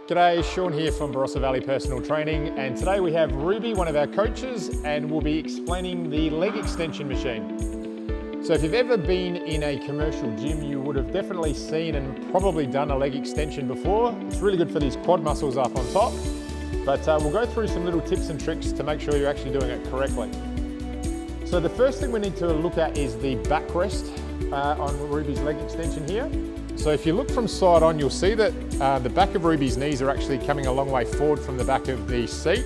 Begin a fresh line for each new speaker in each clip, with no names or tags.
G'day, Sean here from Barossa Valley Personal Training, and today we have Ruby, one of our coaches, and we'll be explaining the leg extension machine. So if you've ever been in a commercial gym, you would have definitely seen and probably done a leg extension before. It's really good for these quad muscles up on top, but we'll go through some little tips and tricks to make sure you're actually doing it correctly. So the first thing we need to look at is the backrest on Ruby's leg extension here. So if you look from side on, you'll see that the back of Ruby's knees are actually coming a long way forward from the back of the seat.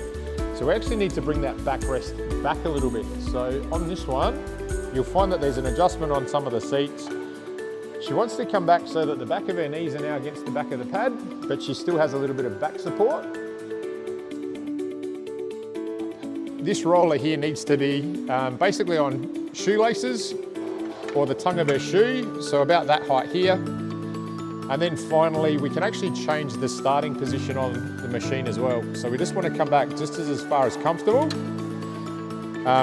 So we actually need to bring that backrest back a little bit. So on this one, you'll find that there's an adjustment on some of the seats. She wants to come back so that the back of her knees are now against the back of the pad, but she still has a little bit of back support. This roller here needs to be basically on shoelaces or the tongue of her shoe, so about that height here. And then finally, we can actually change the starting position on the machine as well. So we just want to come back just as far as comfortable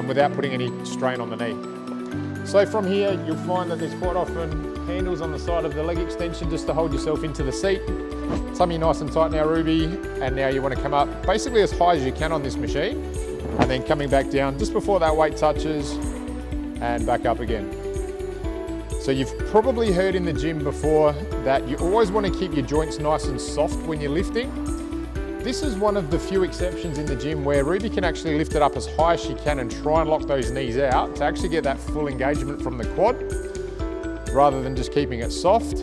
without putting any strain on the knee. So from here, you'll find that there's quite often handles on the side of the leg extension just to hold yourself into the seat. Tummy nice and tight now, Ruby. And now you want to come up basically as high as you can on this machine, and then coming back down just before that weight touches and back up again. So you've probably heard in the gym before that you always want to keep your joints nice and soft when you're lifting. This is one of the few exceptions in the gym where Ruby can actually lift it up as high as she can and try and lock those knees out to actually get that full engagement from the quad, rather than just keeping it soft.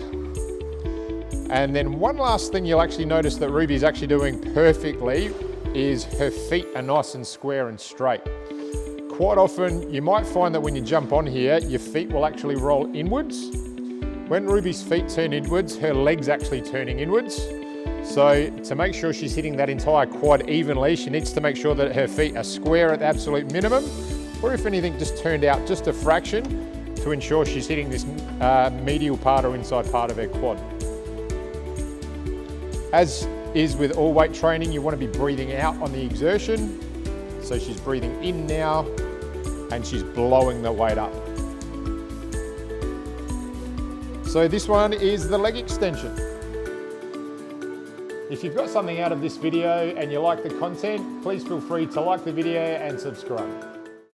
And then one last thing you'll actually notice that Ruby's actually doing perfectly is her feet are nice and square and straight. Quite often, you might find that when you jump on here, your feet will actually roll inwards. When Ruby's feet turn inwards, her leg's actually turning inwards. So to make sure she's hitting that entire quad evenly, she needs to make sure that her feet are square at the absolute minimum, or if anything, just turned out just a fraction to ensure she's hitting this medial part or inside part of her quad. As is with all weight training, you want to be breathing out on the exertion. So she's breathing in now, and she's blowing the weight up. So this one is the leg extension. If you've got something out of this video and you like the content, please feel free to like the video and subscribe.